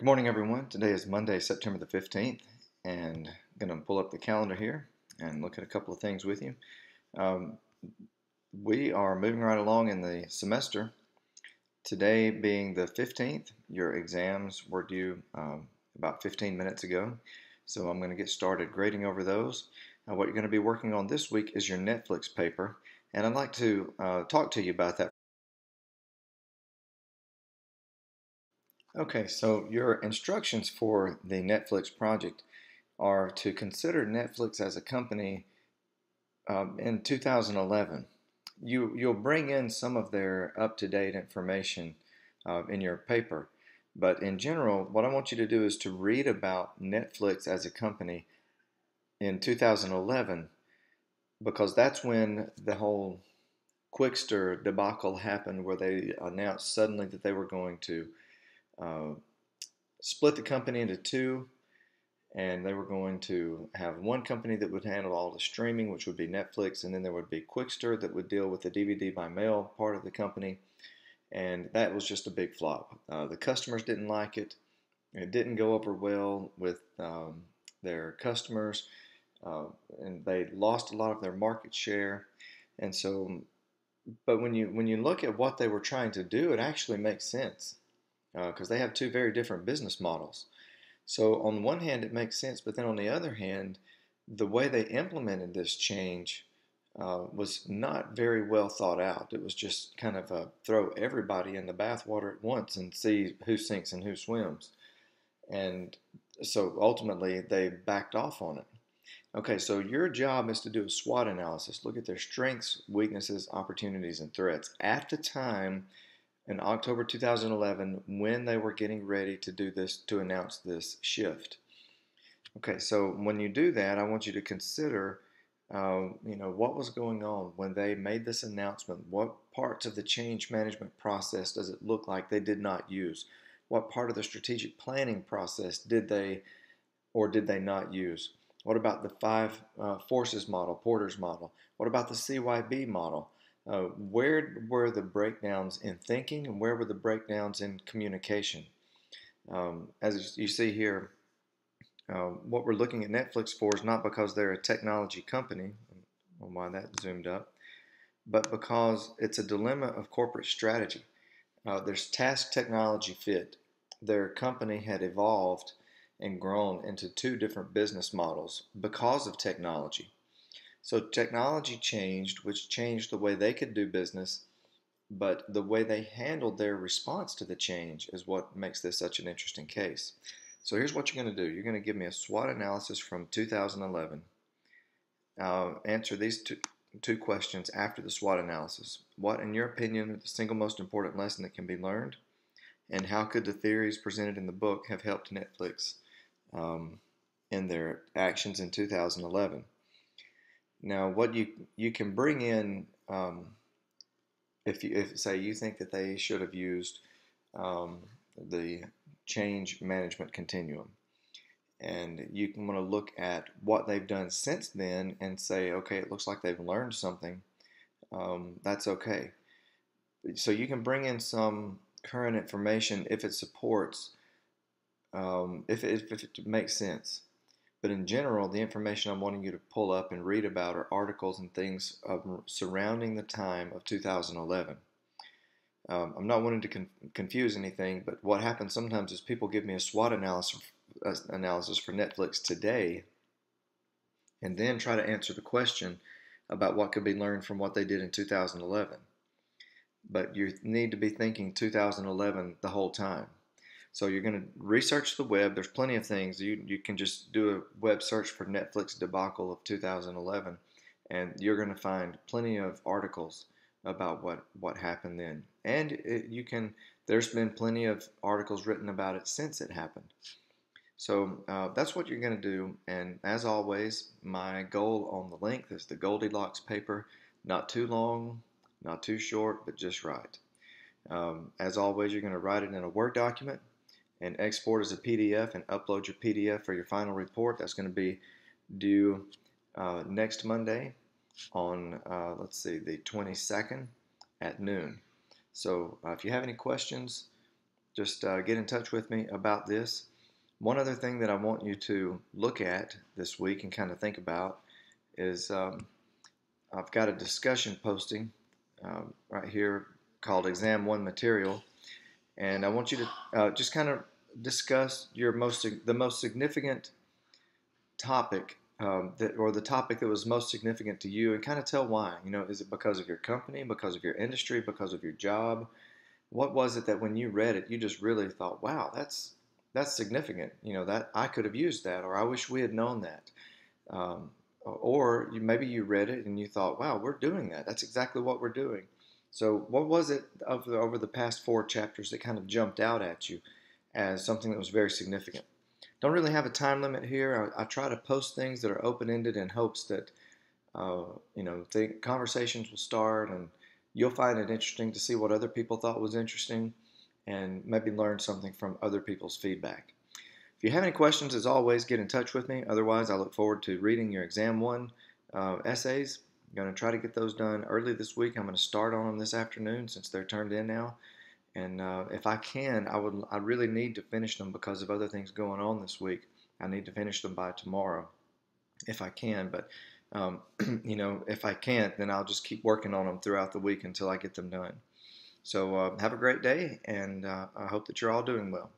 Good morning, everyone. Today is Monday, September the 15th, and I'm going to pull up the calendar here and look at a couple of things with you. Um, we are moving right along in the semester. Today being the 15th, your exams were due about 15 minutes ago, so I'm going to get started grading over those. What you're going to be working on this week is your Netflix paper, and I'd like to talk to you about that. Okay, so your instructions for the Netflix project are to consider Netflix as a company in 2011. You'll bring in some of their up-to-date information in your paper, but in general, what I want you to do is to read about Netflix as a company in 2011 because that's when the whole Quickster debacle happened, where they announced suddenly that they were going to uh, split the company into two, and they were going to have one company that would handle all the streaming, which would be Netflix, and then there would be Quickster that would deal with the DVD by mail part of the company, and that was just a big flop. The customers didn't like it. It didn't go over well with their customers, uh, and they lost a lot of their market share. And so, but when you look at what they were trying to do, it actually makes sense because they have two very different business models. So on one hand, it makes sense, but then on the other hand, the way they implemented this change was not very well thought out. It was just kind of a throw everybody in the bathwater at once and see who sinks and who swims. And so ultimately, they backed off on it. Okay, so your job is to do a SWOT analysis. Look at their strengths, weaknesses, opportunities, and threats at the time in October 2011 when they were getting ready to do this, to announce this shift. Okay, so when you do that, I want you to consider, what was going on when they made this announcement. What parts of the change management process does it look like they did not use? What part of the strategic planning process did they or did they not use? What about the five forces model, Porter's model? What about the CYB model? Where were the breakdowns in thinking and where were the breakdowns in communication? As you see here, what we're looking at Netflix for is not because they're a technology company, why that zoomed up, but because it's a dilemma of corporate strategy. There's task technology fit. Their company had evolved and grown into two different business models because of technology. So technology changed, which changed the way they could do business, but the way they handled their response to the change is what makes this such an interesting case. So here's what you're going to do. You're going to give me a SWOT analysis from 2011. Answer these two questions after the SWOT analysis. What, in your opinion, is the single most important lesson that can be learned? And how could the theories presented in the book have helped Netflix in their actions in 2011? Now, what you can bring in, if say you think that they should have used the change management continuum, and you can want to look at what they've done since then and say, okay, it looks like they've learned something. That's okay. So you can bring in some current information if it supports, if it makes sense. But in general, the information I'm wanting you to pull up and read about are articles and things surrounding the time of 2011. I'm not wanting to confuse anything, but what happens sometimes is people give me a SWOT analysis for Netflix today and then try to answer the question about what could be learned from what they did in 2011. But you need to be thinking 2011 the whole time. So you're going to research the web. There's plenty of things. You can just do a web search for Netflix debacle of 2011, and you're going to find plenty of articles about what happened then. And there's been plenty of articles written about it since it happened. So that's what you're going to do. And as always, my goal on the length is the Goldilocks paper. Not too long, not too short, but just right. As always, you're going to write it in a Word document and export as a PDF and upload your PDF for your final report. That's going to be due next Monday on, let's see, the 22nd at noon. So if you have any questions, just get in touch with me about this. One other thing that I want you to look at this week and kind of think about is I've got a discussion posting right here called Exam 1 Material, and I want you to just kind of discuss the most significant topic or the topic that was most significant to you, and kind of tell why. Is it because of your company, because of your industry, because of your job? What was it that when you read it, you just really thought, "Wow, that's significant." That I could have used that, or I wish we had known that. Or maybe you read it and you thought, "Wow, we're doing that. That's exactly what we're doing." So, what was it over the past 4 chapters that kind of jumped out at you as something that was very significant? Don't really have a time limit here. I try to post things that are open ended in hopes that conversations will start, and you'll find it interesting to see what other people thought was interesting, and maybe learn something from other people's feedback. If you have any questions, as always, get in touch with me. Otherwise, I look forward to reading your Exam 1 essays. I'm going to try to get those done early this week. I'm going to start on them this afternoon since they're turned in now. And if I can, I really need to finish them because of other things going on this week. I need to finish them by tomorrow if I can. But, if I can't, then I'll just keep working on them throughout the week until I get them done. So have a great day, and I hope that you're all doing well.